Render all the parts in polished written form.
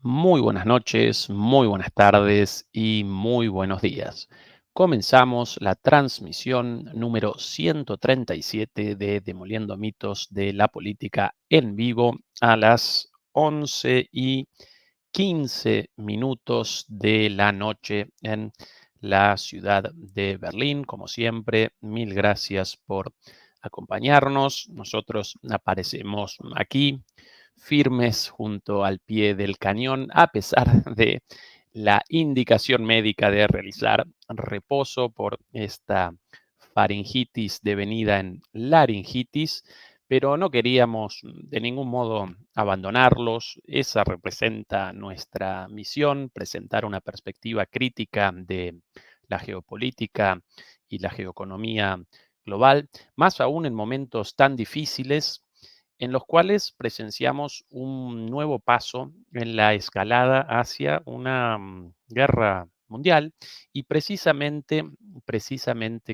Muy buenas noches, muy buenas tardes y muy buenos días. Comenzamos la transmisión número 137 de Demoliendo Mitos de la Política en vivo a las 11:15 de la noche en la ciudad de Berlín. Como siempre, mil gracias por acompañarnos. Nosotros aparecemos aquí firmes junto al pie del cañón, a pesar de la indicación médica de realizar reposo por esta faringitis devenida en laringitis, pero no queríamos de ningún modo abandonarlos. Esa representa nuestra misión, presentar una perspectiva crítica de la geopolítica y la geoeconomía global, más aún en momentos tan difíciles en los cuales presenciamos un nuevo paso en la escalada hacia una guerra mundial y precisamente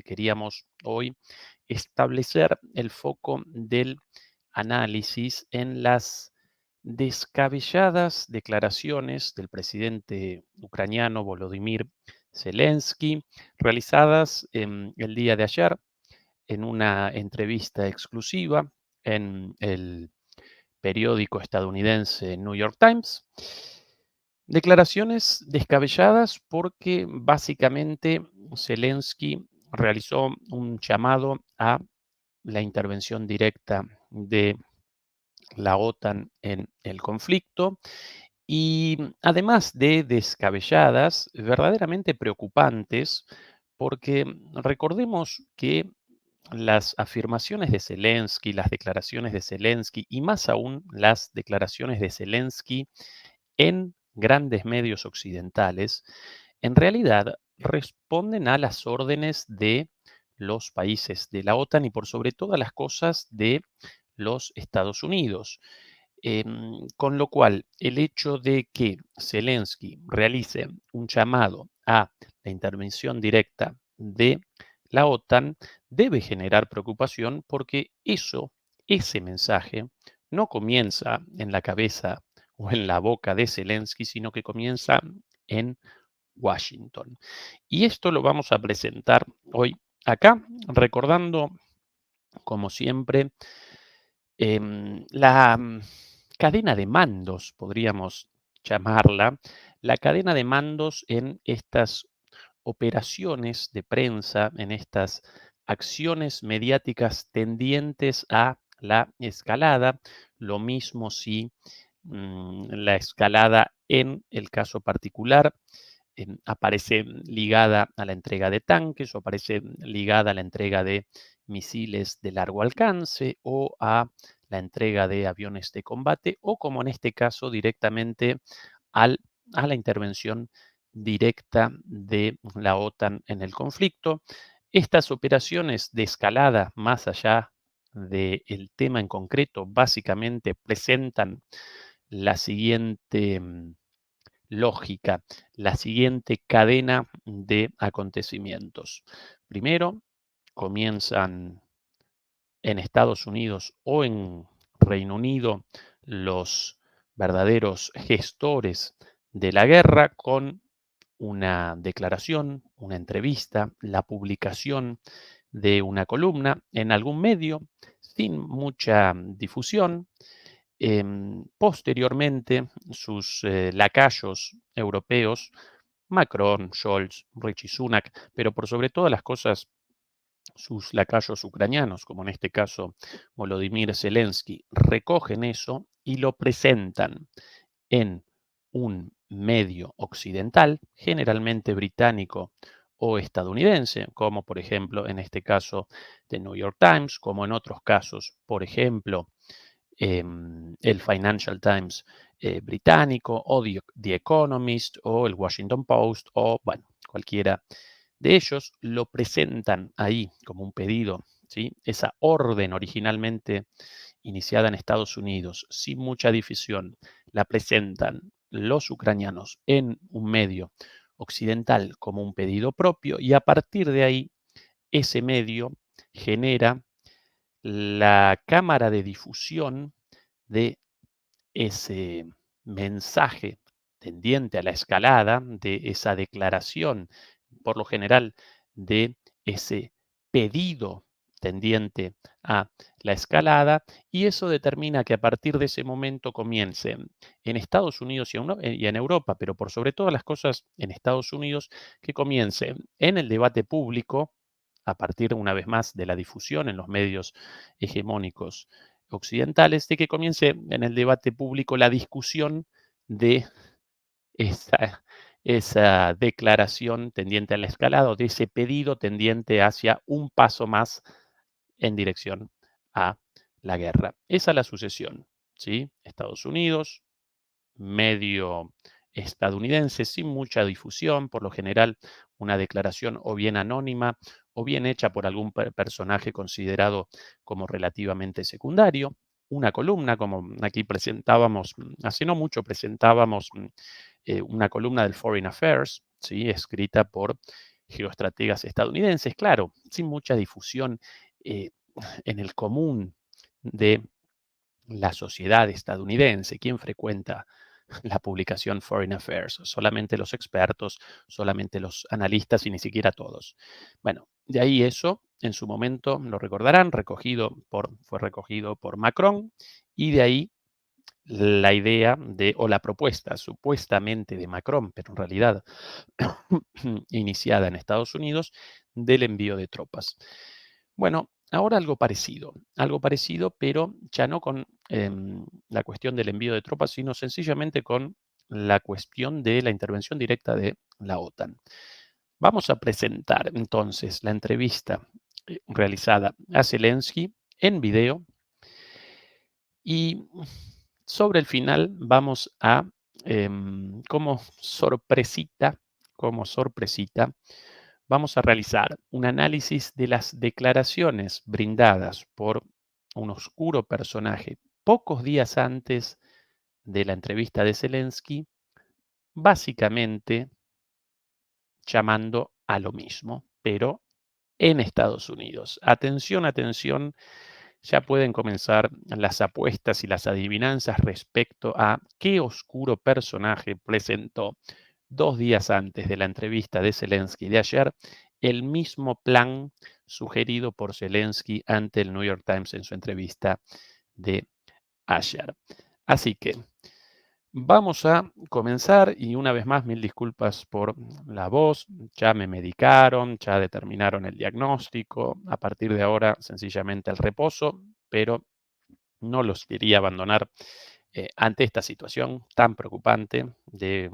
queríamos hoy establecer el foco del análisis en las descabelladas declaraciones del presidente ucraniano Volodymyr Zelensky, realizadas el día de ayer en una entrevista exclusiva en el periódico estadounidense New York Times. Declaraciones descabelladas porque básicamente Zelensky realizó un llamado a la intervención directa de la OTAN en el conflicto y además de descabelladas, verdaderamente preocupantes, porque recordemos que las afirmaciones de Zelensky, las declaraciones de Zelensky y más aún las declaraciones de Zelensky en grandes medios occidentales, en realidad responden a las órdenes de los países de la OTAN y por sobre todas las cosas de los Estados Unidos. Con lo cual, el hecho de que Zelensky realice un llamado a la intervención directa de la OTAN debe generar preocupación porque ese mensaje, no comienza en la cabeza o en la boca de Zelensky, sino que comienza en Washington. Y esto lo vamos a presentar hoy acá, recordando, como siempre, la cadena de mandos, podríamos llamarla, la cadena de mandos en estas operaciones de prensa, en estas acciones mediáticas tendientes a la escalada. Lo mismo si la escalada en el caso particular aparece ligada a la entrega de tanques o aparece ligada a la entrega de misiles de largo alcance o a la entrega de aviones de combate o como en este caso directamente al, a la intervención directa de la OTAN en el conflicto. Estas operaciones de escalada más allá del tema en concreto básicamente presentan la siguiente lógica, la siguiente cadena de acontecimientos. Primero, comienzan en Estados Unidos o en Reino Unido los verdaderos gestores de la guerra con una declaración, una entrevista, la publicación de una columna en algún medio sin mucha difusión. Posteriormente, sus lacayos europeos, Macron, Scholz, Rishi Sunak, pero por sobre todas las cosas, sus lacayos ucranianos, como en este caso Volodymyr Zelensky, recogen eso y lo presentan en un medio occidental, generalmente británico o estadounidense, como por ejemplo en este caso The New York Times, como en otros casos, por ejemplo, el Financial Times británico o The Economist o el Washington Post o, bueno, cualquiera de ellos lo presentan ahí como un pedido, ¿sí? Esa orden originalmente iniciada en Estados Unidos, sin mucha difusión, la presentan los ucranianos en un medio occidental como un pedido propio y a partir de ahí ese medio genera la cámara de difusión de ese mensaje tendiente a la escalada, de esa declaración, por lo general, de ese pedido tendiente a la escalada, y eso determina que a partir de ese momento comience en Estados Unidos y en Europa, pero por sobre todas las cosas en Estados Unidos, que comience en el debate público, a partir una vez más de la difusión en los medios hegemónicos occidentales, de que comience en el debate público la discusión de esa, esa declaración tendiente a la escalada o de ese pedido tendiente hacia un paso más en dirección a la guerra. Esa es la sucesión, ¿sí? Estados Unidos, medio estadounidense, sin mucha difusión, por lo general una declaración o bien anónima o bien hecha por algún personaje considerado como relativamente secundario, una columna, como aquí presentábamos, hace no mucho presentábamos una columna del Foreign Affairs, ¿sí? Escrita por geoestrategas estadounidenses, claro, sin mucha difusión eh, en el común de la sociedad estadounidense. ¿Quién frecuenta la publicación Foreign Affairs? Solamente los expertos, solamente los analistas y ni siquiera todos. Bueno, de ahí eso, en su momento, lo recordarán, fue recogido por Macron, y de ahí la idea de, o la propuesta supuestamente de Macron, pero en realidad iniciada en Estados Unidos, del envío de tropas. Bueno, ahora algo parecido, pero ya no con la cuestión del envío de tropas, sino sencillamente con la cuestión de la intervención directa de la OTAN. Vamos a presentar entonces la entrevista realizada a Zelensky en video, y sobre el final vamos a, como sorpresita, vamos a realizar un análisis de las declaraciones brindadas por un oscuro personaje pocos días antes de la entrevista de Zelensky, básicamente llamando a lo mismo, pero en Estados Unidos. Atención, atención, ya pueden comenzar las apuestas y las adivinanzas respecto a qué oscuro personaje presentó 2 días antes de la entrevista de Zelensky de ayer el mismo plan sugerido por Zelensky ante el New York Times en su entrevista de ayer. Así que vamos a comenzar, y una vez más, mil disculpas por la voz, ya me medicaron, ya determinaron el diagnóstico, a partir de ahora sencillamente el reposo, pero no los quería abandonar ante esta situación tan preocupante de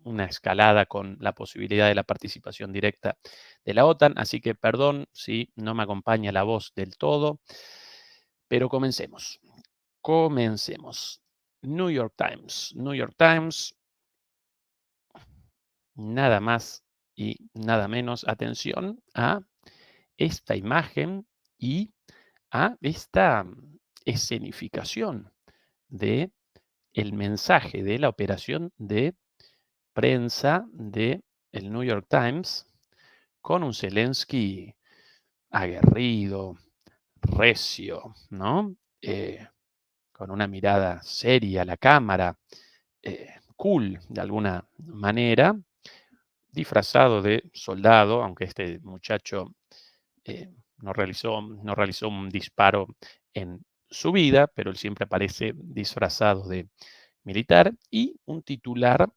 una escalada con la posibilidad de la participación directa de la OTAN, así que perdón si no me acompaña la voz del todo, pero comencemos. Comencemos. New York Times, nada más y nada menos. Atención a esta imagen y a esta escenificación de el mensaje de la operación de prensa de el New York Times, con un Zelensky aguerrido, recio, ¿no? Con una mirada seria a la cámara, cool de alguna manera, disfrazado de soldado, aunque este muchacho no realizó un disparo en su vida, pero él siempre aparece disfrazado de militar, y un titular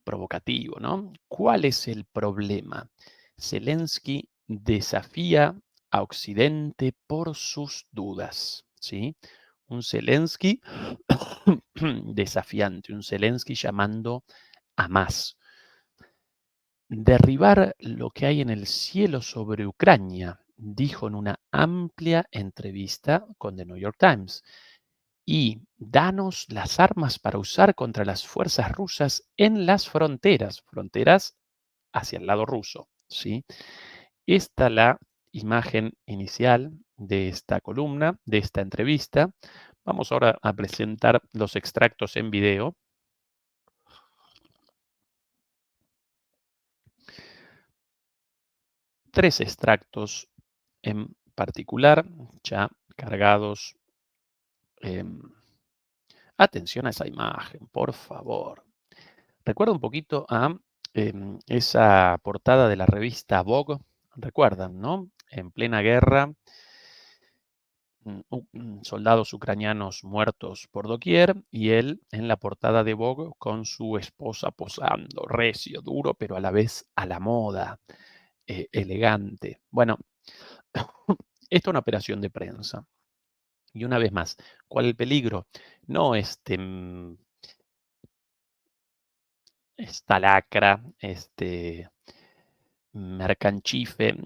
provocativo, ¿no? ¿Cuál es el problema? Zelensky desafía a Occidente por sus dudas, ¿sí? Un Zelensky desafiante, un Zelensky llamando a más. Derribar lo que hay en el cielo sobre Ucrania, dijo en una amplia entrevista con The New York Times. Y danos las armas para usar contra las fuerzas rusas en las fronteras hacia el lado ruso, ¿sí? Esta la imagen inicial de esta columna, de esta entrevista. Vamos ahora a presentar los extractos en video. 3 extractos en particular, ya cargados em, Atención a esa imagen, por favor. Recuerda un poquito a esa portada de la revista Vogue. Recuerdan, ¿no? En plena guerra, soldados ucranianos muertos por doquier y él en la portada de Vogue con su esposa posando, recio, duro, pero a la vez a la moda, elegante. Bueno, esto es una operación de prensa. Y una vez más, ¿cuál es el peligro? No esta lacra, Mercanchife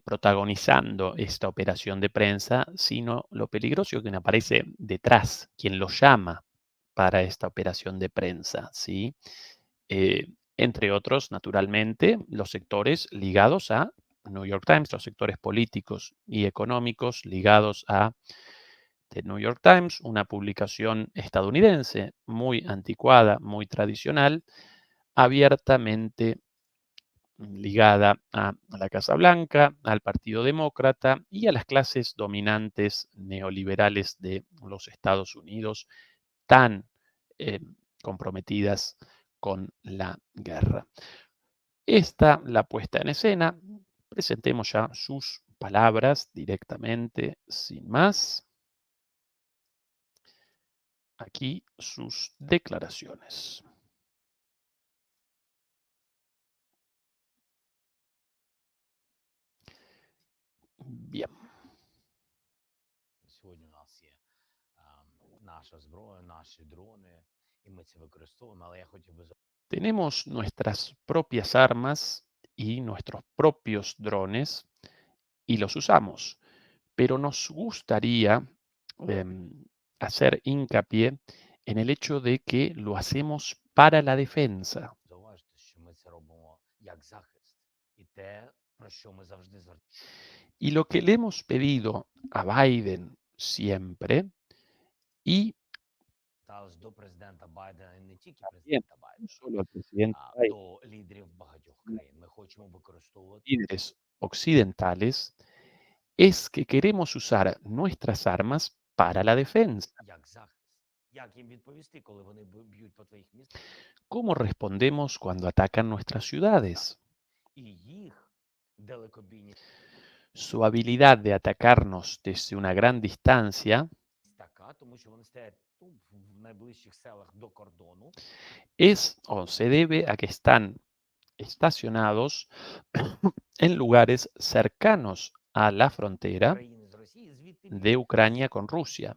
protagonizando esta operación de prensa, sino lo peligroso es quien aparece detrás, quien lo llama para esta operación de prensa, ¿sí? Entre otros, naturalmente, los sectores ligados a New York Times, los sectores políticos y económicos ligados a The New York Times, una publicación estadounidense muy anticuada, muy tradicional, abiertamente ligada a la Casa Blanca, al Partido Demócrata y a las clases dominantes neoliberales de los Estados Unidos, tan eh, comprometidas con la guerra. Esta, la puesta en escena, presentemos ya sus palabras directamente, sin más. Aquí sus declaraciones. Bien. Сьогодні у нас є наша зброя, наші дрони, і ми це використовуємо. Але я хотів би Tenemos nuestras propias armas y nuestros propios drones y los usamos, pero nos gustaría hacer hincapié en el hecho de que lo hacemos para la defensa. зауважити, що ми це робимо як захист, і те, про що ми завжди звертаємо Y lo que le hemos pedido a Biden siempre y до президента Байдена, і не тільки también президента no Байдена, solo al presidente а Biden, до лідерів багатьох країн. Ми хочемо використовувати líderes occidentales, es que queremos usar nuestras armas para la defensa. як захист. Як їм відповісти, коли вони б'ють по твоїх містах? ¿Cómo respondemos cuando atacan nuestras ciudades? І їх далекобійні Su habilidad de atacarnos desde una gran distancia така, тому що вони стоять в найближчих селах до кордону, es o se debe a que están estacionados en lugares cercanos a la frontera країни з Росії, звідти de б'ють. Ucrania con Rusia.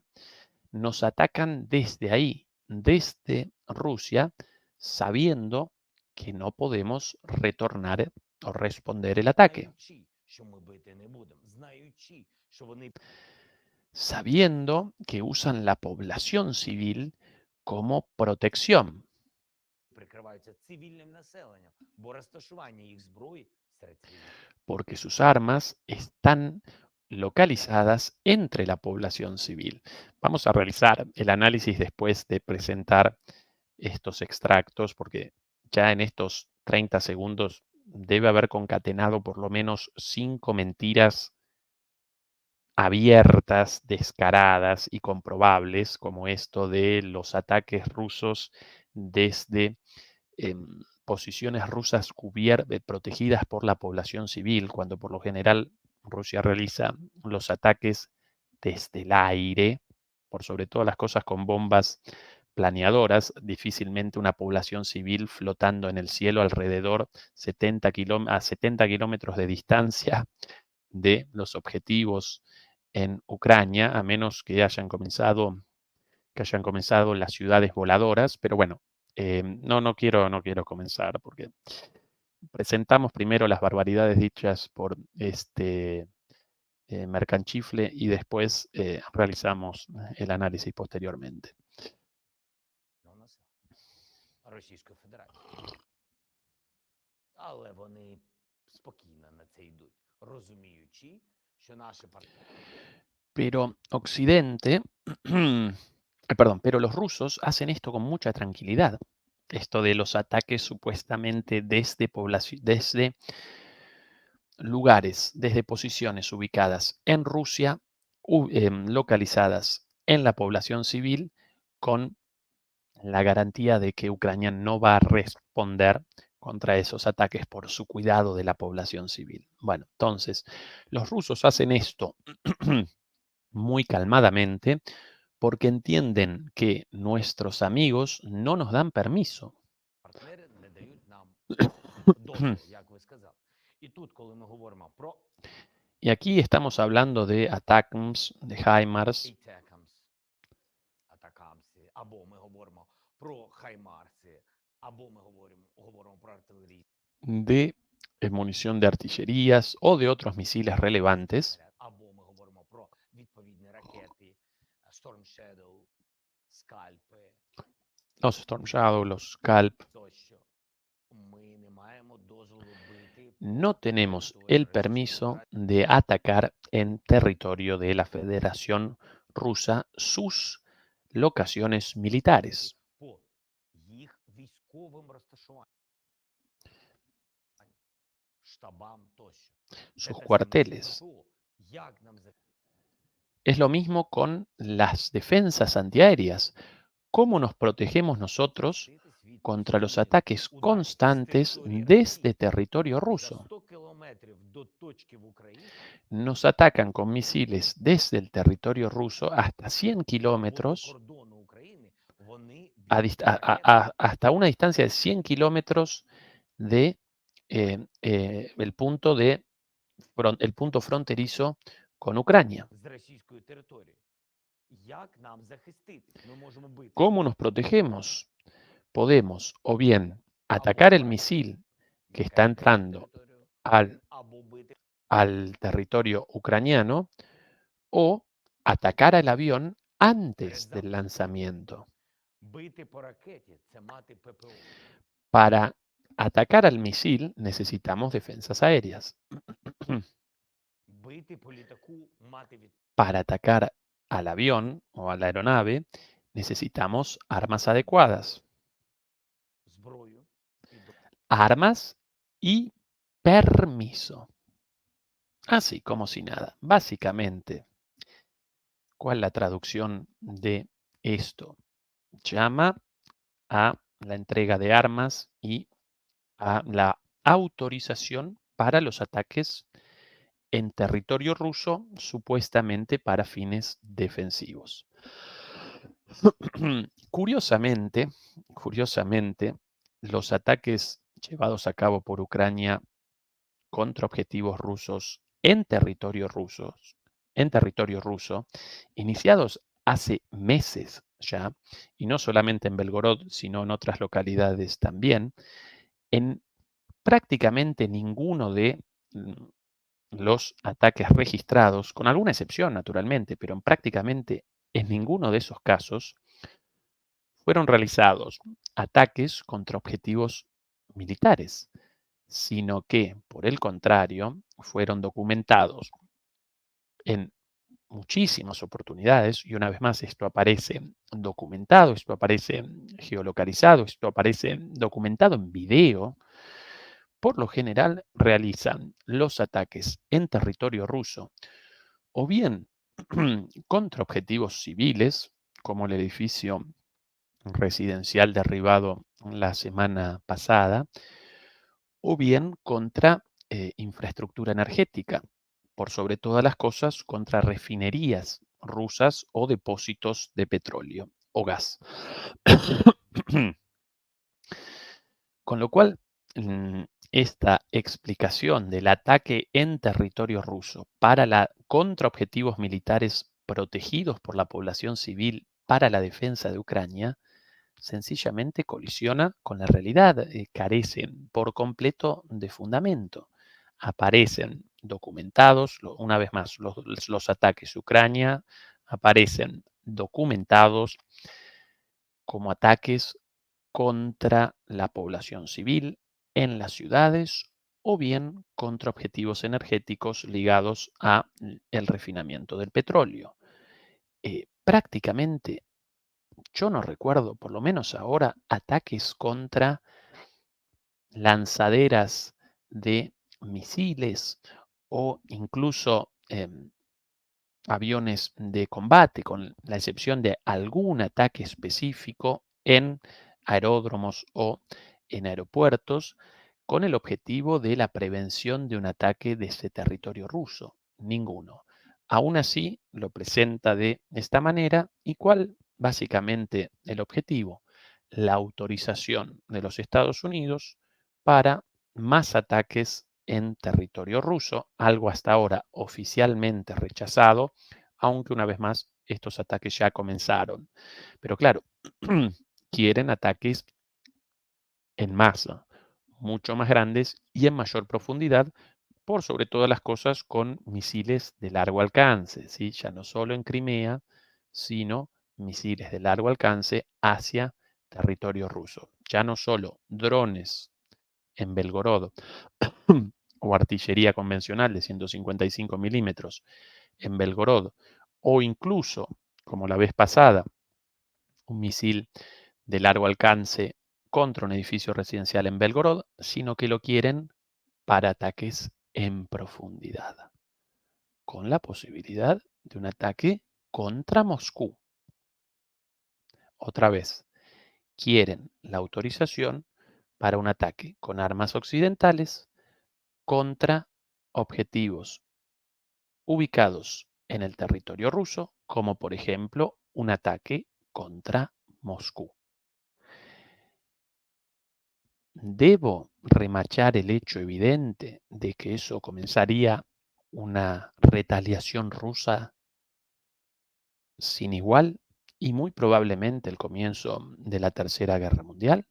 Nos atacan desde ahí, desde Rusia, sabiendo que no podemos retornar o responder el ataque, Знаючи, що ми бити не будемо, знаючи, що вони sabiendo que usan la población civil como protección, прикриваються цивільним населенням, бо розташування їх зброї серед цивільних porque sus armas están localizadas entre la población civil. Vamos a realizar el análisis después de presentar estos extractos, porque ya en estos 30 segundos debe haber concatenado por lo menos 5 mentiras abiertas, descaradas y comprobables, como esto de los ataques rusos desde posiciones rusas protegidas por la población civil, cuando por lo general Rusia realiza los ataques desde el aire, por sobre todas las cosas con bombas planeadoras, difícilmente una población civil flotando en el cielo alrededor a 70 kilómetros de distancia de los objetivos en Ucrania, a menos que hayan comenzado las ciudades voladoras, pero bueno, no quiero comenzar porque presentamos primero las barbaridades dichas por Mercanchifle y después realizamos el análisis posteriormente. населення Російської Федерації. Але вони спокійно на це йдуть, розуміючи, що наші партнери Pero Occidente, perdón, pero los rusos hacen esto con mucha tranquilidad. Esto de los ataques supuestamente desde lugares, desde posiciones ubicadas en Rusia, localizadas en la población civil, con la garantía de que Ucrania no va a responder contra esos ataques por su cuidado de la población civil. Bueno, entonces, los rusos hacen esto muy calmadamente porque entienden que nuestros amigos no nos dan permiso. партнери не дають нам дозволу, як ви сказали. І тут, коли ми говоримо про Y aquí estamos hablando de ATACMS, de HIMARS, ATACMS, атакамси, або ми говоримо про хаймарси, або ми говоримо про артилерію, de munición de artillerías o de otros misiles relevantes. або ми говоримо про відповідні ракети, Storm Shadow, скальпи Los Storm Shadow, los Scalp. тощо. Ми не маємо дозволу бити No по tenemos території el Російської permiso Федерації. de atacar en territorio de la Federación Rusa sus locaciones militares, По їх військовим розташуванням, штабам тощо. Це sus те саме cuarteles. ППО. Як нам Es lo mismo con las defensas antiaéreas. ¿Cómo nos protegemos nosotros захиститись від contra los цілей, ataques ударів з constantes території desde Росії? territorio За ruso? 100 кілометрів до точки в Україні Nos atacan con misiles desde el territorio ruso hasta 100 або до kilómetros, кордону України, вони a б'ють dist- ракетами hasta una distancia de 100 kilómetros de el punto fronterizo con Ucrania. з російської території. Як нам захиститись? Ми можемо бити ¿Cómo nos protegemos? Podemos o bien або atacar el бачити misil que яка está йде на entrando територію, al, або бити al territorio ucraniano o atacar al avión antes del lanzamiento. бити по ракеті це мати ППО. Para atacar al misil necesitamos defensas aéreas. Бити по літаку, мати від Para atacar al avión o a la aeronave necesitamos armas adecuadas. зброю і до Armas y permiso. Así como si nada. Básicamente, ¿cuál es la traducción de esto? Llama a la entrega de armas y a la autorización para los ataques en territorio ruso, supuestamente para fines defensivos. Curiosamente, los ataques llevados a cabo por Ucrania contra objetivos rusos en territorio ruso, iniciados hace meses ya, y no solamente en Belgorod, sino en otras localidades también, en prácticamente ninguno de los ataques registrados, con alguna excepción naturalmente, pero prácticamente en ninguno de esos casos fueron realizados ataques contra objetivos militares, sino que, por el contrario, fueron documentados en muchísimas oportunidades, y una vez más esto aparece documentado, esto aparece geolocalizado, esto aparece documentado en video. Por lo general realizan los ataques en territorio ruso o bien contra objetivos civiles, como el edificio residencial derribado la semana pasada, o bien contra infraestructura energética, por sobre todas las cosas contra refinerías rusas o depósitos de petróleo o gas. Con lo cual, esta explicación del ataque en territorio ruso contra objetivos militares protegidos por la población civil para la defensa de Ucrania, sencillamente colisiona con la realidad, carecen por completo de fundamento. Aparecen documentados, una vez más, los ataques a Ucrania aparecen documentados como ataques contra la población civil en las ciudades o bien contra objetivos energéticos ligados al refinamiento del petróleo. Prácticamente yo no recuerdo, por lo menos ahora, ataques contra lanzaderas de misiles o incluso aviones de combate, con la excepción de algún ataque específico en aeródromos o en aeropuertos con el objetivo de la prevención de un ataque desde territorio ruso. Ninguno. Aún así, lo presenta de esta manera. ¿Y cuál básicamente el objetivo? La autorización de los Estados Unidos para más ataques en territorio ruso, algo hasta ahora oficialmente rechazado, aunque una vez más estos ataques ya comenzaron. Pero claro, quieren ataques en masa, mucho más grandes y en mayor profundidad, por sobre todas las cosas con misiles de largo alcance, ¿sí? Ya no solo en Crimea, sino misiles de largo alcance hacia territorio ruso. Ya no solo drones en Belgorod o artillería convencional de 155 milímetros en Belgorod, o incluso, como la vez pasada, un misil de largo alcance contra un edificio residencial en Belgorod, sino que lo quieren para ataques en profundidad, con la posibilidad de un ataque contra Moscú. Otra vez, quieren la autorización para un ataque con armas occidentales contra objetivos ubicados en el territorio ruso, como por ejemplo un ataque contra Moscú. ¿Debo remachar el hecho evidente de que eso comenzaría una retaliación rusa sin igual y muy probablemente el comienzo de la Tercera Guerra Mundial?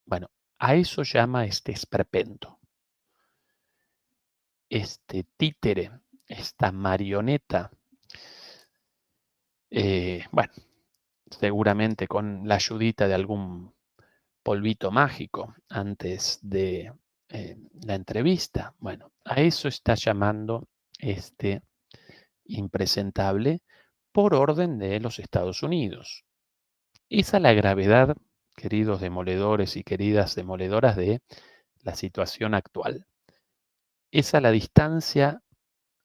Bueno, a eso llama este esperpento, este títere, esta marioneta, bueno, seguramente con la ayudita de algún polvito mágico antes de la entrevista. Bueno, a eso está llamando este impresentable por orden de los Estados Unidos. Esa es la gravedad, queridos demoledores y queridas demoledoras, de la situación actual. Esa es la distancia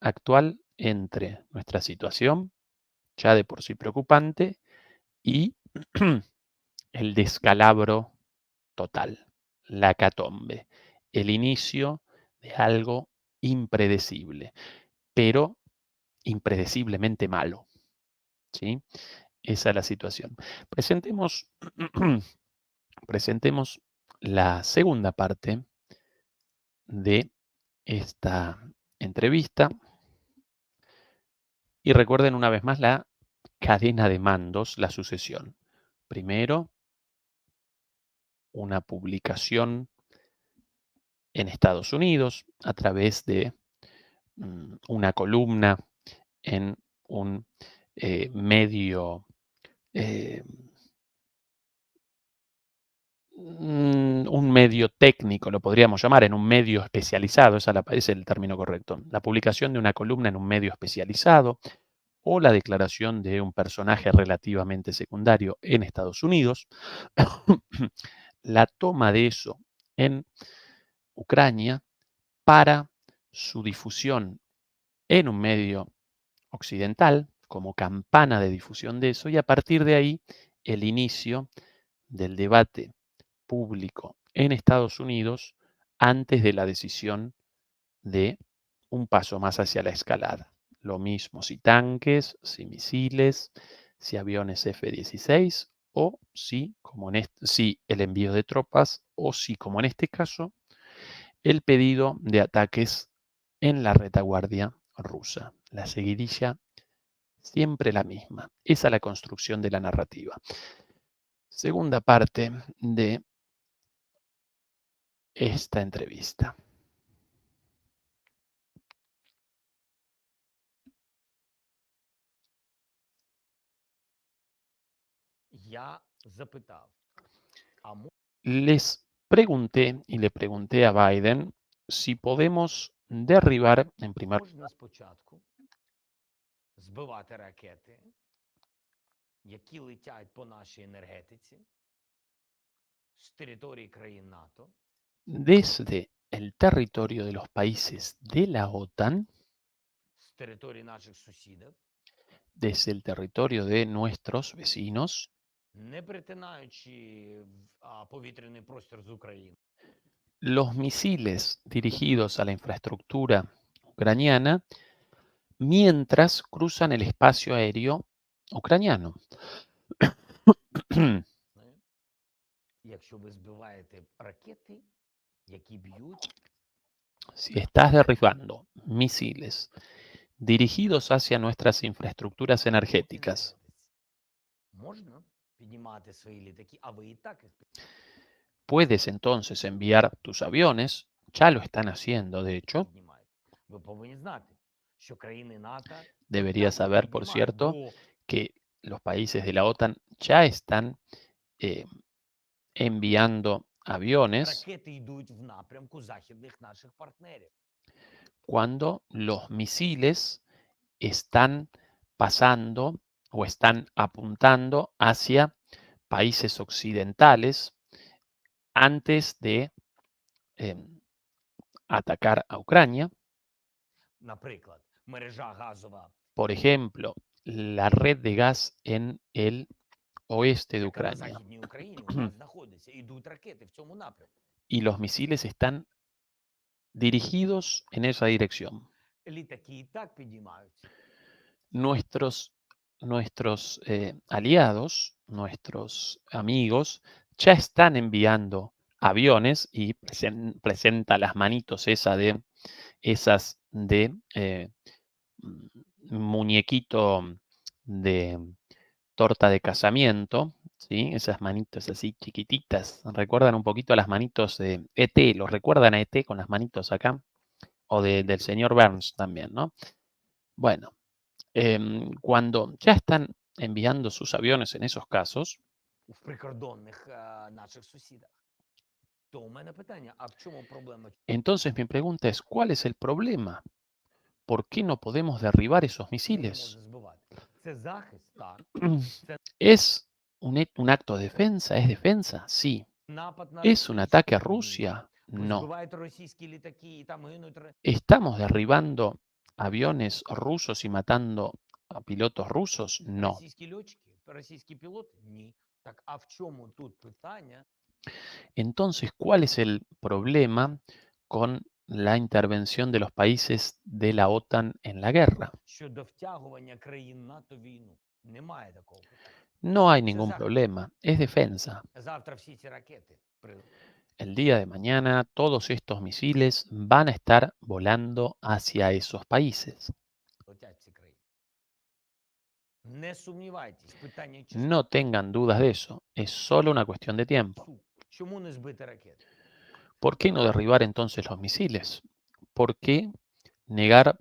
actual entre nuestra situación, ya de por sí preocupante, y el descalabro total, la hecatombe, el inicio de algo impredecible, pero impredeciblemente malo, ¿sí? Esa es la situación. Presentemos, presentemos la segunda parte de esta entrevista y recuerden una vez más la cadena de mandos, la sucesión. Primero, una publicación en Estados Unidos a través de una columna en un medio, eh, un medio técnico, lo podríamos llamar, en un medio especializado, es el término correcto. La publicación de una columna en un medio especializado o la declaración de un personaje relativamente secundario en Estados Unidos, la toma de eso en Ucrania para su difusión en un medio occidental como campana de difusión de eso, y a partir de ahí el inicio del debate público en Estados Unidos antes de la decisión de un paso más hacia la escalada. Lo mismo si tanques, si misiles, si aviones F-16 o si, si el envío de tropas o si, como en este caso, el pedido de ataques en la retaguardia rusa. La seguidilla siempre la misma. Esa es la construcción de la narrativa. Segunda parte de esta entrevista. Я запитав, а Les pregunté y le pregunté a Biden si podemos derribar en primer можна спочатку збивати ракети, які летять по нашій енергетиці з території країн НАТО, desde el territorio de los países de la OTAN, з території наших сусідів, desde el territorio de nuestros vecinos, не перетинаючи повітряний простір з України. Los misiles dirigidos a la infraestructura ucraniana mientras cruzan el espacio aéreo ucraniano. Не? Якщо ви збиваєте ракети, які б'ють, Si estás derribando misiles dirigidos hacia nuestras infraestructuras energéticas, можна піднімати свої літаки, а ви і так їх puedes entonces enviar tus aviones, ya lo están haciendo de hecho, піднімаєте. Ви повинні знати, що країни НАТО і deberías так їх saber, por піднімають, cierto, бо que los países de la OTAN ya están eh, enviando aviones ракети йдуть в напрямку західних наших партнерів. cuando los misiles están pasando o están apuntando hacia países occidentales antes de atacar a Ucrania. Наприклад, мережа газова, Por ejemplo, la red de gas en el oeste de яка на Ucrania. Західній Україні у нас знаходиться, йдуть ракети в цьому напрямку. Y los misiles están dirigidos en esa dirección. Літаки і так підіймаються. Nuestros aliados, nuestros amigos, ya están enviando aviones y presenta las manitos esas de muñequito de torta de casamiento, ¿sí? Esas manitos así chiquititas. ¿Recuerdan un poquito a las manitos de ET? ¿Los recuerdan a ET con las manitos acá? O del señor Burns también, ¿no? Bueno, cuando ya están enviando sus aviones en esos casos, В прикордонних наших сусідах. То у мене питання: а в чому проблема? entonces mi pregunta es, ¿cuál es el problema? ¿Por qué no podemos derribar esos Не misiles? може збивати. Це захист, так. ¿Es un acto de defensa? ¿Es defensa? Sí. Напад на ¿Es un Росію? ataque a Ні. Rusia? Ви No. збиваєте російські літаки і там гинуть ¿Estamos derribando aviones rusos y matando a pilotos rusos? No. російські льотчики, російські пілоти? Ні. Так, а в чому тут питання? Entonces, ¿cuál es el problema con la intervención de los países de la OTAN en la guerra? Щодо втягування країн НАТО в війну. Немає такого питання. No hay ningún problema, es defensa. Завтра всі ці ракети El día de mañana todos estos misiles van a estar volando hacia esos países. летять ці країни. Не сумнівайтесь, питання часу. No tengan dudas de eso, es solo una cuestión de tiempo. Чому не збити ракети? ¿Por qué no derribar entonces los misiles? ¿Por qué negar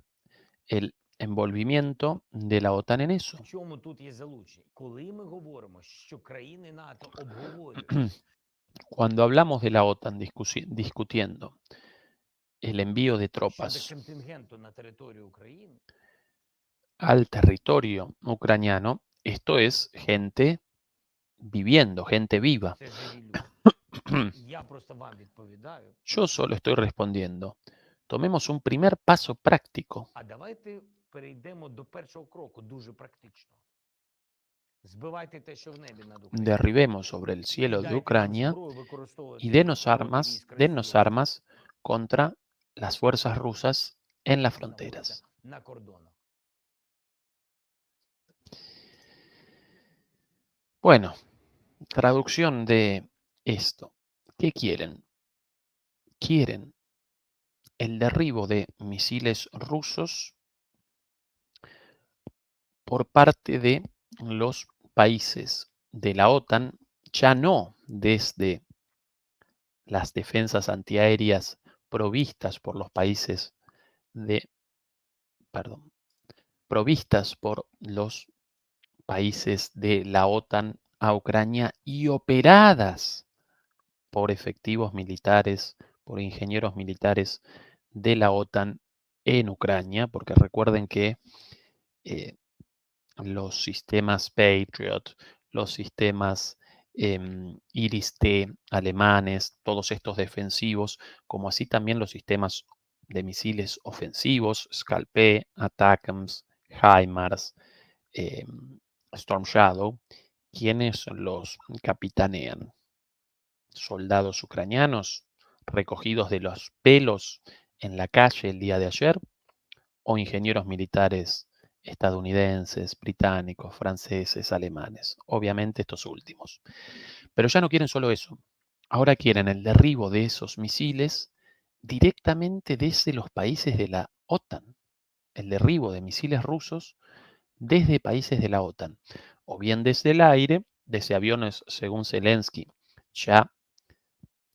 el envolvimiento de la OTAN en eso? В чому тут є залучення? Коли ми говоримо, що країни НАТО обговорюють Cuando hablamos de la OTAN discutiendo el envío de щодо tropas контингенту на територію України, al territorio ucraniano, esto es gente viviendo, gente viva. це живі люди. Я просто вам відповідаю. Yo solo estoy respondiendo. Tomemos un primer paso práctico. А давайте перейдемо до першого кроку, дуже практично. Збивайте те, що в небі над Україною. Derribemos sobre el І cielo de дайте нам Ucrania зброю використовувати y проти військ dennos Росії armas contra las fuerzas rusas en las знаходяться fronteras. на кордонах. Bueno, traducción de esto. ¿Qué quieren? Quieren el derribo de misiles rusos por parte de los países de la OTAN, ya no desde las defensas antiaéreas provistas por los países de, perdón, provistas por los países de la OTAN a Ucrania y operadas por efectivos militares, por ingenieros militares de la OTAN en Ucrania, porque recuerden que los sistemas Patriot, los sistemas Iris-T alemanes, todos estos defensivos, como así también los sistemas de misiles ofensivos, Scalp, ATACMS, HIMARS, Storm Shadow, quienes los capitanean. Soldados ucranianos recogidos de los pelos en la calle el día de ayer, o ingenieros militares estadounidenses, británicos, franceses, alemanes. Obviamente estos últimos. Pero ya no quieren solo eso. Ahora quieren el derribo de esos misiles directamente desde los países de la OTAN. El derribo de misiles rusos desde países de la OTAN. O bien desde el aire, desde aviones, según Zelensky, ya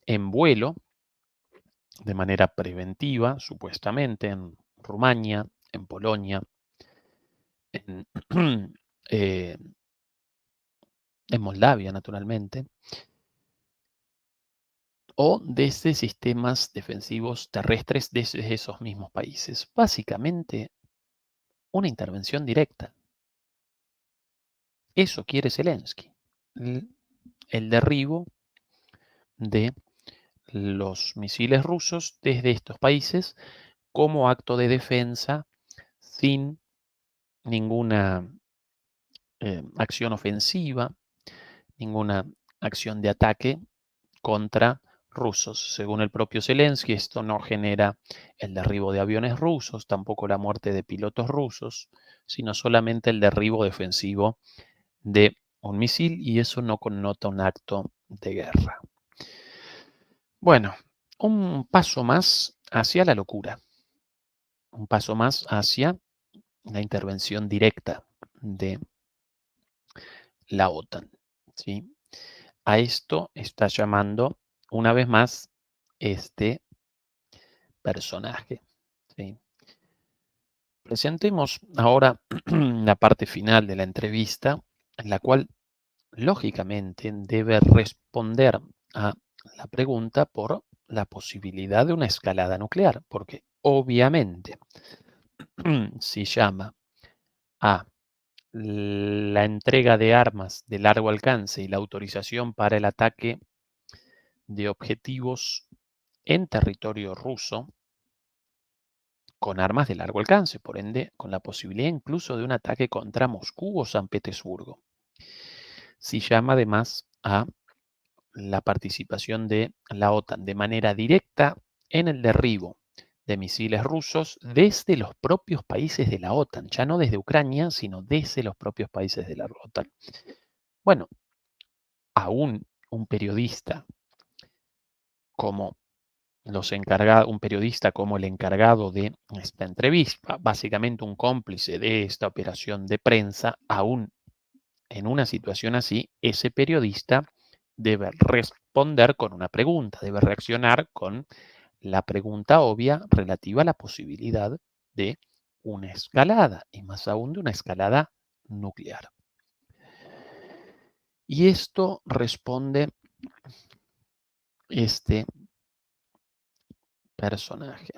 en vuelo, de manera preventiva, supuestamente, en Rumania, en Polonia, en, eh, en Moldavia, naturalmente, o desde sistemas defensivos terrestres desde esos mismos países. Básicamente, una intervención directa. Eso quiere Zelensky. El derribo de los misiles rusos desde estos países como acto de defensa sin ninguna acción ofensiva, ninguna acción de ataque contra rusos. Según el propio Zelensky, esto no genera el derribo de aviones rusos, tampoco la muerte de pilotos rusos, sino solamente el derribo defensivo de un misil y eso no connota un acto de guerra. Bueno, un paso más hacia la locura, un paso más hacia la intervención directa de la OTAN. ¿Sí? A esto está llamando una vez más este personaje. ¿Sí? Presentemos ahora la parte final de la entrevista, en la cual lógicamente debe responder a la pregunta por la posibilidad de una escalada nuclear, porque obviamente si llama a la entrega de armas de largo alcance y la autorización para el ataque de objetivos en territorio ruso con armas de largo alcance, por ende, con la posibilidad incluso de un ataque contra Moscú o San Petersburgo. Si llama además a la participación de la OTAN de manera directa en el derribo de misiles rusos desde los propios países de la OTAN, ya no desde Ucrania, sino desde los propios países de la OTAN. Bueno, aún un periodista como un periodista como el encargado de esta entrevista, básicamente un cómplice de esta operación de prensa, aún en una situación así, ese periodista debe responder con una pregunta, debe reaccionar con la pregunta obvia relativa a la posibilidad de una escalada, y más aún de una escalada nuclear. Y esto responde este personaje.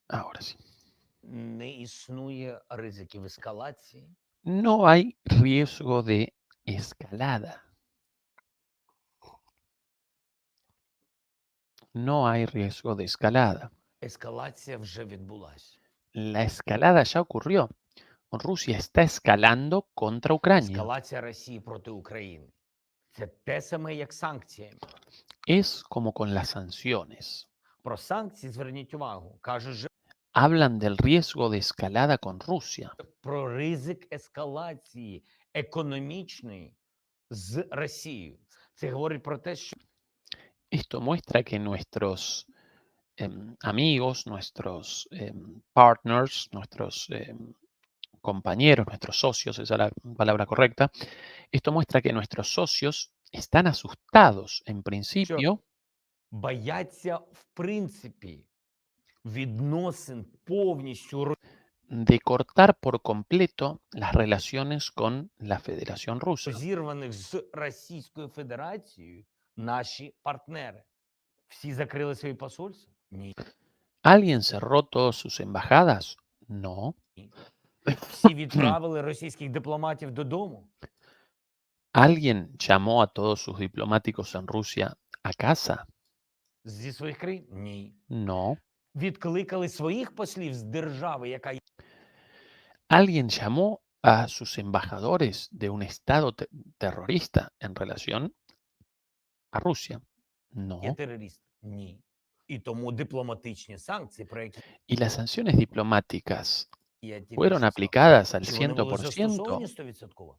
Ahora sí. Не існує ризиків ескалації. No hay riesgo de escalada. No hay riesgo de escalada. Ескалація вже відбулася. La escalada ya ocurrió. Rusia está escalando contra Ucrania. Ескалація Росії проти України. Це те саме, як санкціями. Es como con las sanciones. Про санкції зверніть увагу. Кажуть, що Hablan del riesgo de escalada con Rusia. про ризик ескалації економічної з Росією. Це говорить про те, що Esto muestra que nuestros amigos, nuestros partners, nuestros compañeros, nuestros socios, esa es la palabra correcta, esto muestra que nuestros socios están asustados en principio бояться, в принципі, відносин повністю de cortar por completo las relaciones con la Federación Rusa. розірваних з Російською Федерацією наші партнери. Всі закрили свої посольства? Ні. ¿Alguien cerró todas sus embajadas? No. Всі відправили російських дипломатів додому? ¿Alguien llamó a todos sus diplomáticos en Rusia a casa? Зі своїх країн? Ні. No. Відкликали своїх послів з держави, яка ¿Alguien llamó a sus embajadores de un estado terrorista en relación a Rusia? є No. терорист? Ні. І тому дипломатичні санкції, про які ¿Y las sanciones diplomáticas я тільки fueron що сказав, aplicadas al чи вони були 100%? застосовані 100%?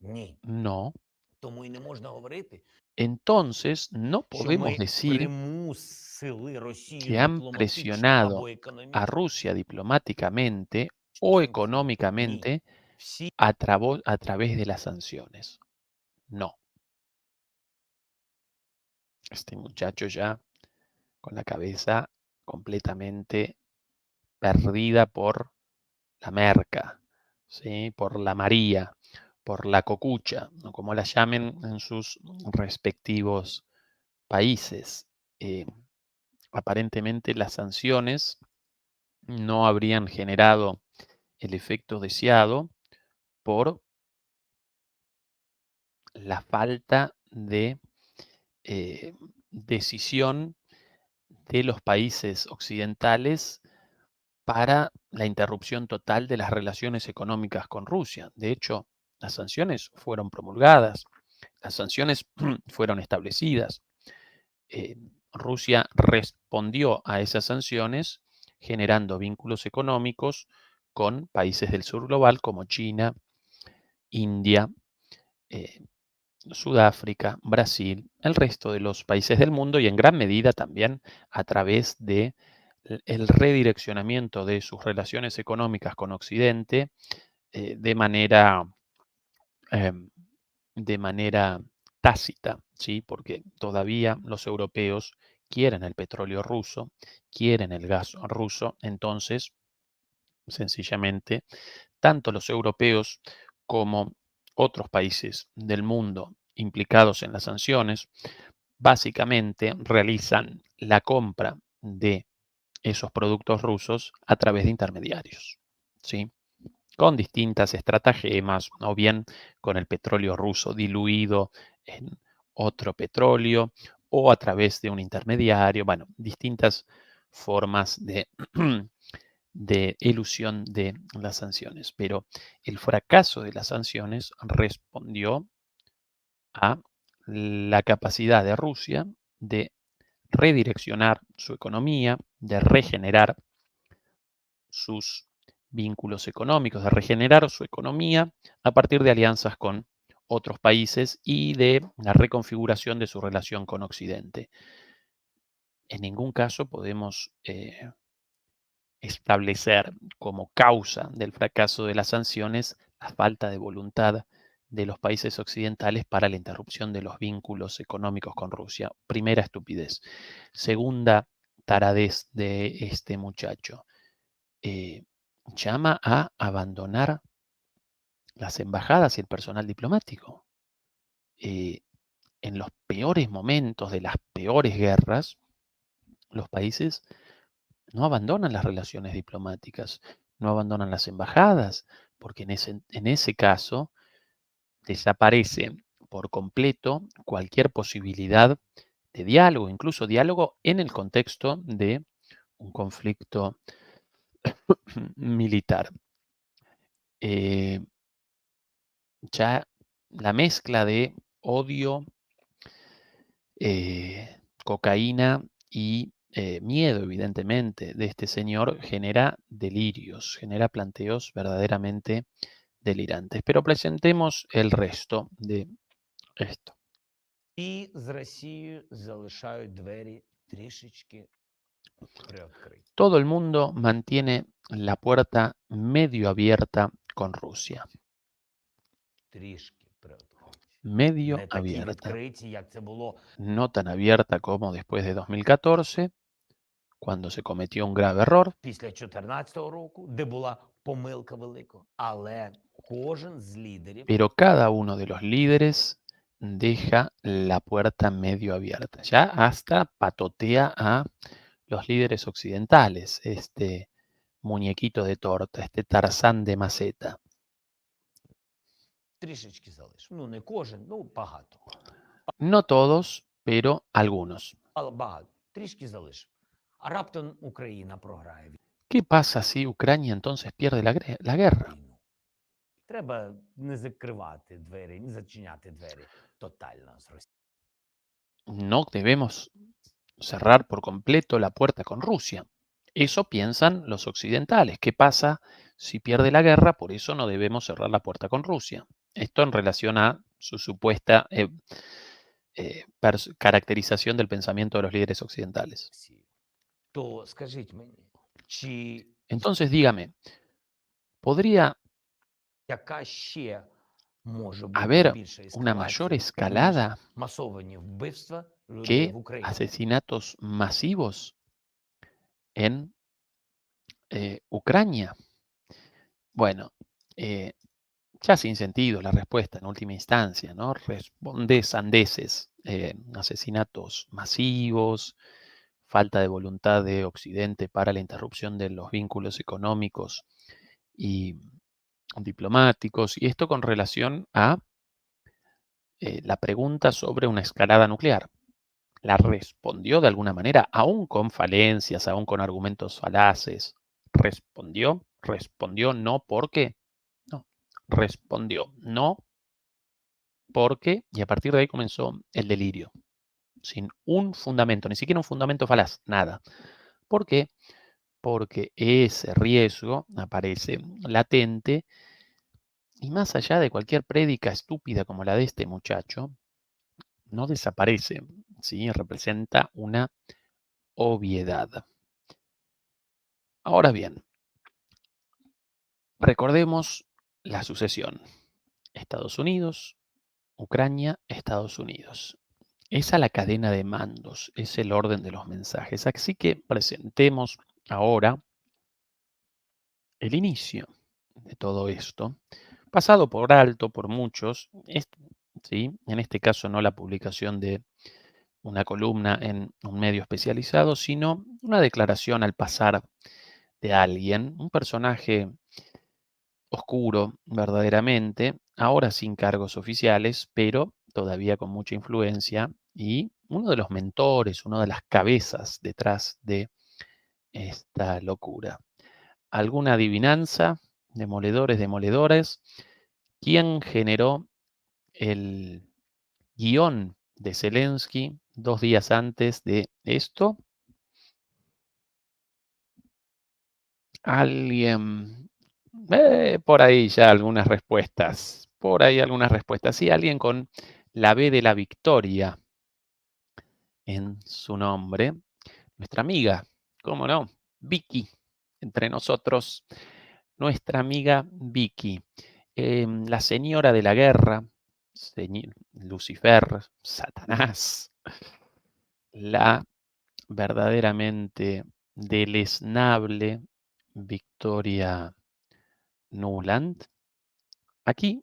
Ні. No. Тому і не можна говорити, Entonces, no що podemos ми decir примусили Росію que han дипломатично presionado або a економічно. Rusia diplomáticamente o Ні. económicamente Всі a través de las sanciones. No. Este muchacho ya con la cabeza completamente perdida por la merca, ¿sí? Por la María, por la cocucha, o como la llamen en sus respectivos países. Aparentemente las sanciones no habrían generado el efecto deseado por la falta de decisión de los países occidentales para la interrupción total de las relaciones económicas con Rusia. De hecho, las sanciones fueron promulgadas, las sanciones fueron establecidas. Rusia respondió a esas sanciones generando vínculos económicos con países del sur global como China, India, eh, Sudáfrica, Brasil, el resto de los países del mundo y en gran medida también a través de el redireccionamiento de sus relaciones económicas con Occidente eh, de manera, em, de manera tácita, ¿sí? Porque todavía los europeos quieren el petróleo ruso, quieren el gas ruso, entonces, sencillamente, tanto los europeos como otros países del mundo implicados en las sanciones, básicamente realizan la compra de esos productos rusos a través de intermediarios, ¿sí? Con distintas estratagemas, o bien con el petróleo ruso diluido en otro petróleo o a través de un intermediario, bueno, distintas formas de elusión de las sanciones. Pero el fracaso de las sanciones respondió a la capacidad de Rusia de redireccionar su economía, de regenerar sus vínculos económicos, de regenerar su economía a partir de alianzas con otros países y de la reconfiguración de su relación con Occidente. En ningún caso podemos establecer como causa del fracaso de las sanciones la falta de voluntad de los países occidentales para la interrupción de los vínculos económicos con Rusia. Primera estupidez. Segunda taradez de este muchacho. Llama a abandonar las embajadas y el personal diplomático. En los peores momentos de las peores guerras, los países no abandonan las relaciones diplomáticas, no abandonan las embajadas, porque en ese caso desaparece por completo cualquier posibilidad de diálogo, incluso diálogo en el contexto de un conflicto militar. Eh, ya la mezcla de odio, cocaína y miedo, evidentemente, de este señor genera delirios, genera planteos verdaderamente delirantes. Pero presentemos el resto de esto. і з Росією залишають двері трішечки приоткриті. Todo el mundo mantiene la puerta medio abierta con Rusia. Трішки приоткриті. Medio Не такі abierta. відкриті, як це було No tan abierta como después de 2014, cuando se cometió un grave error, після 2014 року, де була помилка велика. Але кожен з лідерів pero cada uno de los líderes deja la puerta medio abierta. Ya hasta patotea a los líderes occidentales, este muñequito de torta, este Tarzán de maceta. трішечки залиш. Ну, не кожен, ну, багато. No todos, pero algunos. Але багато. Трішки залиш. А раптом Україна програє ¿Qué pasa si Ucrania entonces pierde la guerra? війну. Треба не закривати двері, не зачиняти двері тотально з Росії. No debemos cerrar por completo la puerta con Rusia. Eso piensan los occidentales. ¿Qué pasa si pierde la guerra? Por eso no debemos cerrar la puerta con Rusia. Esto en relación a su supuesta caracterización del pensamiento de los líderes occidentales. То скажіть мені, чи Entonces dígame, ¿podría яка ще може бути haber більша una mayor ескалація, escalada ніж масовані вбивства людей que в Україні? asesinatos masivos en Ucrania? Bueno, ya sin sentido la respuesta en última instancia, ¿no? Responde sandeces, asesinatos masivos, falta de voluntad de Occidente para la interrupción de los vínculos económicos y diplomáticos, y esto con relación a la pregunta sobre una escalada nuclear. La respondió de alguna manera, aún con falencias, aún con argumentos falaces. Respondió no porque, no, respondió no porque, y a partir de ahí comenzó el delirio, sin un fundamento, ni siquiera un fundamento falaz, nada. ¿Por qué? Porque ese riesgo aparece latente y más allá de cualquier prédica estúpida como la de este muchacho, no desaparece, ¿sí? Representa una obviedad. Ahora bien, recordemos la sucesión. Estados Unidos, Ucrania, Estados Unidos. Esa es la cadena de mandos, es el orden de los mensajes. Así que presentemos ahora el inicio de todo esto, pasado por alto por muchos, ¿sí? En este caso no la publicación de una columna en un medio especializado, sino una declaración al pasar de alguien, un personaje oscuro verdaderamente, ahora sin cargos oficiales, pero todavía con mucha influencia y uno de los mentores, una de las cabezas detrás de esta locura. ¿Alguna adivinanza? Demoledores. ¿Quién generó el guión de Zelensky 2 días antes de esto? Alguien, por ahí ya algunas respuestas. Por ahí algunas respuestas. Sí, alguien con la B de la victoria en su nombre. Nuestra amiga, ¿cómo no? Vicky, entre nosotros. Nuestra amiga Vicky, la señora de la guerra, Lucifer, Satanás, la verdaderamente deleznable Victoria Nuland. Aquí,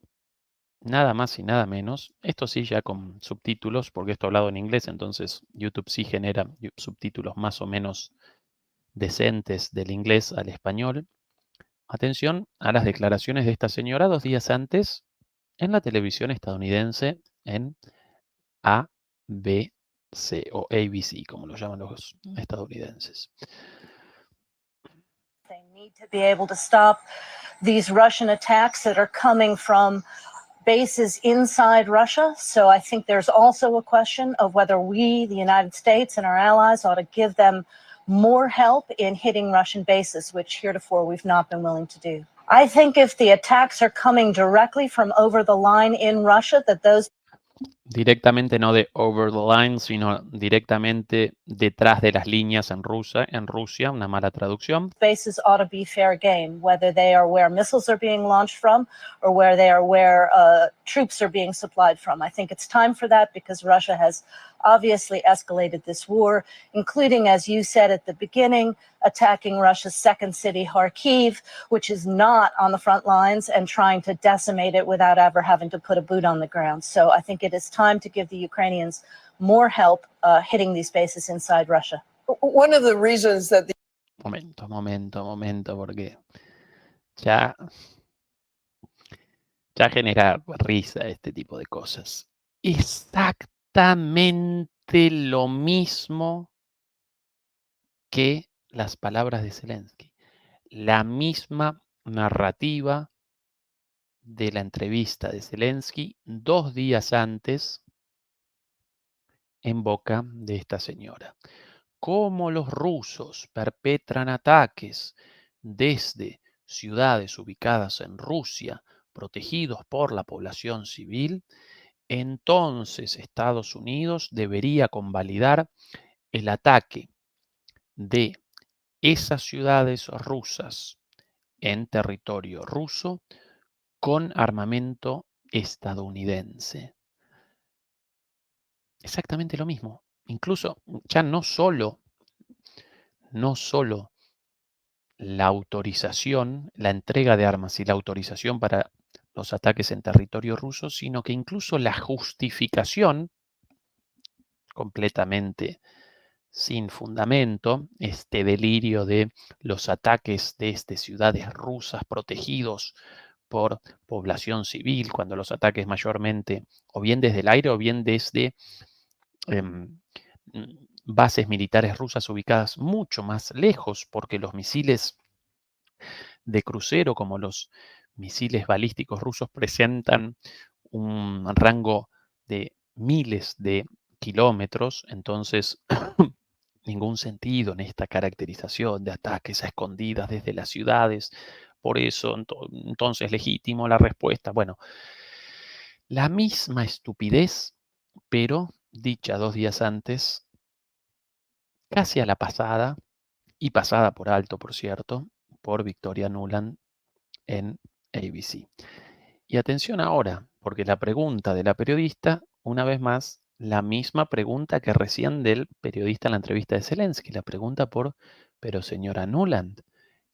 nada más y nada menos, esto sí ya con subtítulos, porque esto hablado en inglés, entonces YouTube sí genera subtítulos más o menos decentes del inglés al español. Atención a las declaraciones de esta señora 2 días antes en la televisión estadounidense en ABC o ABC, como lo llaman los estadounidenses. They need to be able to stop these Russian attacks that are coming from bases inside Russia. So I think there's also a question of whether we, the United States and our allies, ought to give them more help in hitting Russian bases, which heretofore we've not been willing to do. I think if the attacks are coming directly from over the line in Russia, that those Directamente no de over the line, sino directamente detrás de las líneas en Rusia, una mala traducción. bases ought to be fair game, whether they are where missiles are being launched from or where they are where troops are being supplied from. I think it's time for that because Russia has obviously escalated this war, including, as you said at the beginning, attacking Russia's second city, Kharkiv, which is not on the front lines, and trying to decimate it without ever having to put a boot on the ground. So I think it is time to give the Ukrainians more help hitting these bases inside Russia. One of the reasons that the Momento, porque ya Ya genera risa este tipo de cosas. Exactamente lo mismo que las palabras de Zelensky. La misma narrativa de la entrevista de Zelensky 2 días antes en boca de esta señora. Cómo los rusos perpetran ataques desde ciudades ubicadas en Rusia, protegidos por la población civil, entonces Estados Unidos debería convalidar el ataque de esas ciudades rusas en territorio ruso con armamento estadounidense. Exactamente lo mismo. Incluso ya no solo la autorización, la entrega de armas y la autorización para los ataques en territorio ruso, sino que incluso la justificación, completamente sin fundamento, este delirio de los ataques desde ciudades rusas protegidos por población civil, cuando los ataques mayormente o bien desde el aire o bien desde bases militares rusas ubicadas mucho más lejos, porque los misiles de crucero, como los misiles balísticos rusos, presentan un rango de miles de kilómetros, entonces ningún sentido en esta caracterización de ataques a escondidas desde las ciudades. Por eso, entonces, legítimo la respuesta. Bueno, la misma estupidez, pero dicha 2 días antes, casi a la pasada, y pasada por alto, por cierto, por Victoria Nuland en ABC. Y atención ahora, porque la pregunta de la periodista, una vez más, la misma pregunta que recién del periodista en la entrevista de Zelensky, la pregunta pero señora Nuland,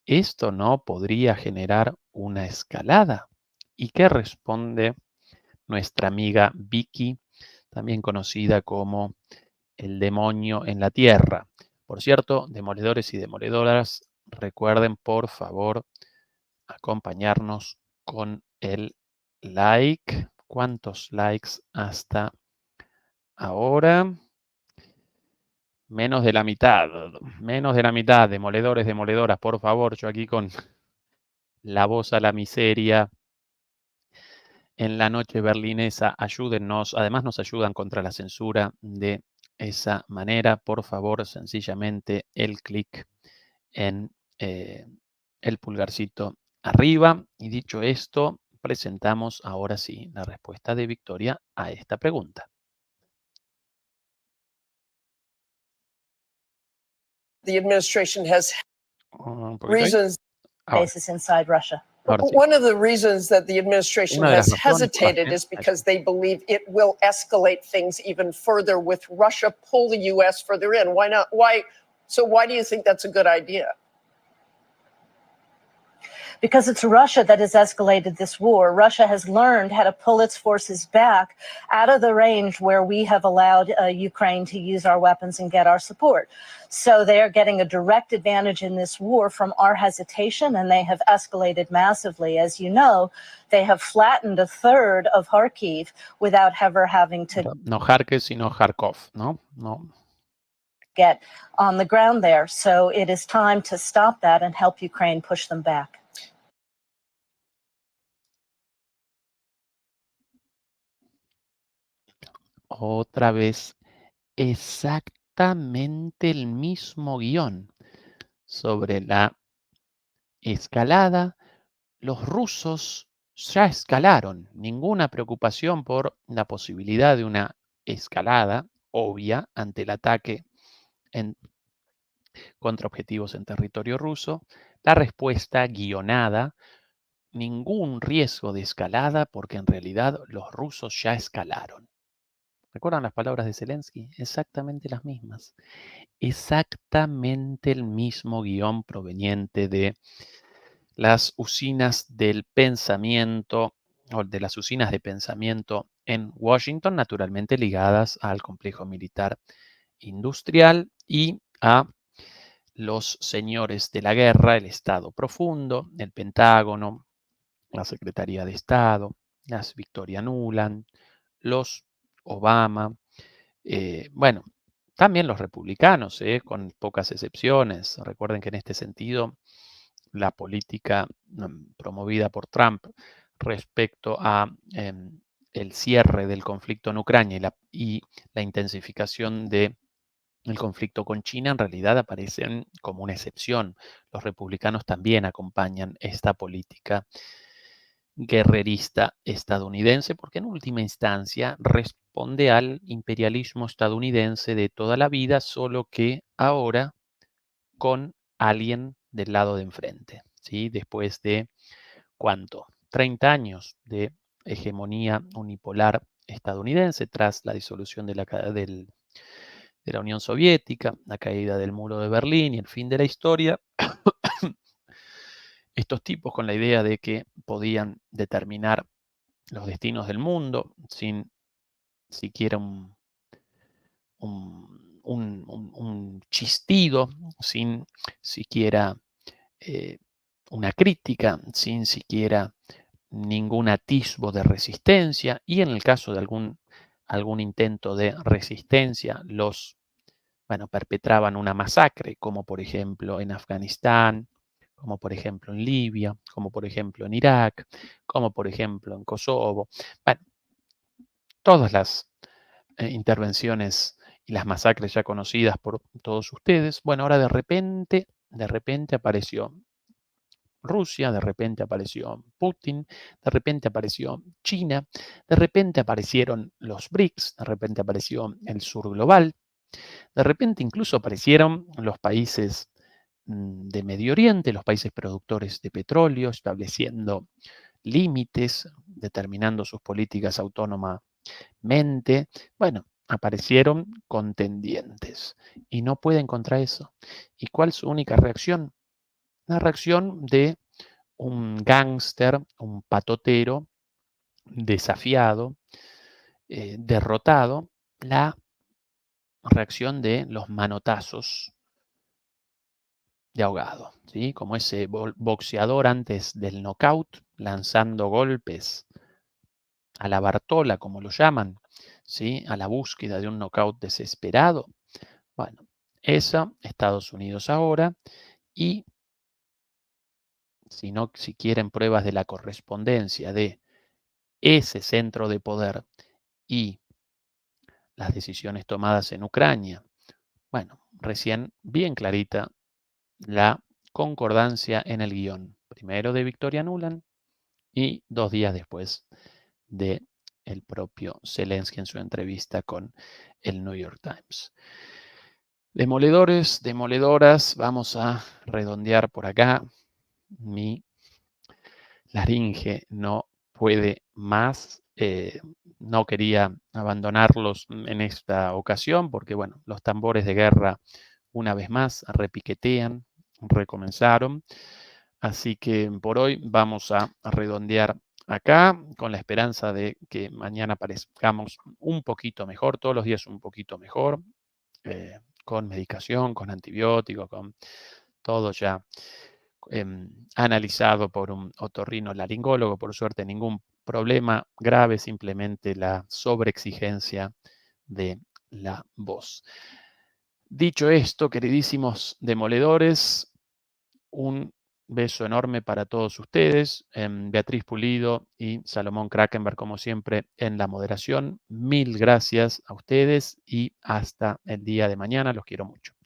¿esto no podría generar una escalada? ¿Y qué responde nuestra amiga Vicky, también conocida como el demonio en la tierra? Por cierto, demoledores y demoledoras, recuerden por favor acompañarnos con el like. ¿Cuántos likes hasta ahora? Menos de la mitad, demoledores, demoledoras, por favor, yo aquí con la voz a la miseria en la noche berlinesa, ayúdennos, además nos ayudan contra la censura de esa manera, por favor, sencillamente el clic en el pulgarcito arriba. Y dicho esto, presentamos ahora sí la respuesta de Victoria a esta pregunta. The administration has Un poquito ahí. reasons. Ahora, Bases inside Russia. ahora sí. One of the reasons that the administration Una de las has razones por las hesitated que- is because they believe it will escalate things even further with Russia pull the U.S. further in. Why not? Why? So why do you think that's a good idea? Because it's Russia that has escalated this war. Russia has learned how to pull its forces back out of the range where we have allowed Ukraine to use our weapons and get our support. So they are getting a direct advantage in this war from our hesitation, and they have escalated massively. As you know, they have flattened a third of Kharkiv without ever having to Pero no Kharkiv, sino Kharkov, ¿no? No. get on the ground there. So it is time to stop that and help Ukraine push them back. Otra vez, exactamente el mismo guión sobre la escalada. Los rusos ya escalaron, ninguna preocupación por la posibilidad de una escalada obvia ante el ataque contra objetivos en territorio ruso. La respuesta guionada, ningún riesgo de escalada porque en realidad los rusos ya escalaron. ¿Recuerdan las palabras de Zelensky? Exactamente las mismas. Exactamente el mismo guión proveniente de las usinas del pensamiento o de las usinas de pensamiento en Washington, naturalmente ligadas al complejo militar industrial y a los señores de la guerra, el Estado profundo, el Pentágono, la Secretaría de Estado, las Victoria Nuland, los Obama, bueno, también los republicanos, con pocas excepciones. Recuerden que en este sentido, la política promovida por Trump respecto a el cierre del conflicto en Ucrania y la intensificación del conflicto con China en realidad aparecen como una excepción. Los republicanos también acompañan esta política guerrerista estadounidense porque en última instancia responde al imperialismo estadounidense de toda la vida, solo que ahora con alguien del lado de enfrente, ¿sí? Después de, ¿cuánto? 30 años de hegemonía unipolar estadounidense tras la disolución de la Unión Soviética, la caída del muro de Berlín y el fin de la historia. Estos tipos con la idea de que podían determinar los destinos del mundo sin siquiera un chistido, sin siquiera una crítica, sin siquiera ningún atisbo de resistencia, y en el caso de algún intento de resistencia, perpetraban una masacre, como por ejemplo en Afganistán, como por ejemplo en Libia, como por ejemplo en Irak, como por ejemplo en Kosovo. Bueno, todas las intervenciones y las masacres ya conocidas por todos ustedes. Bueno, ahora de repente apareció Rusia, de repente apareció Putin, de repente apareció China, de repente aparecieron los BRICS, de repente apareció el sur global, de repente incluso aparecieron los países de Medio Oriente, los países productores de petróleo, estableciendo límites, determinando sus políticas autónomamente. Bueno, aparecieron contendientes y no pueden contra eso. ¿Y cuál es su única reacción? La reacción de un gángster, un patotero, desafiado, derrotado, la reacción de los manotazos de ahogado, ¿sí? Como ese boxeador antes del knockout, lanzando golpes a la Bartola, como lo llaman, ¿sí? A la búsqueda de un knockout desesperado. Bueno, eso, Estados Unidos ahora, y si quieren pruebas de la correspondencia de ese centro de poder y las decisiones tomadas en Ucrania, bueno, recién bien clarita la concordancia en el guión, primero de Victoria Nuland y 2 días después de el propio Zelensky en su entrevista con el New York Times. Demoledores, demoledoras, vamos a redondear por acá. Mi laringe no puede más. No quería abandonarlos en esta ocasión porque, bueno, los tambores de guerra una vez más repiquetean, recomenzaron. Así que por hoy vamos a redondear acá con la esperanza de que mañana parezcamos un poquito mejor, todos los días un poquito mejor, con medicación, con antibióticos, con todo ya analizado por un otorrinolaringólogo. Por suerte ningún problema grave, simplemente la sobreexigencia de la voz. Dicho esto, queridísimos demoledores, un beso enorme para todos ustedes. Beatriz Pulido y Salomón Krakenberg, como siempre, en la moderación. Mil gracias a ustedes y hasta el día de mañana. Los quiero mucho.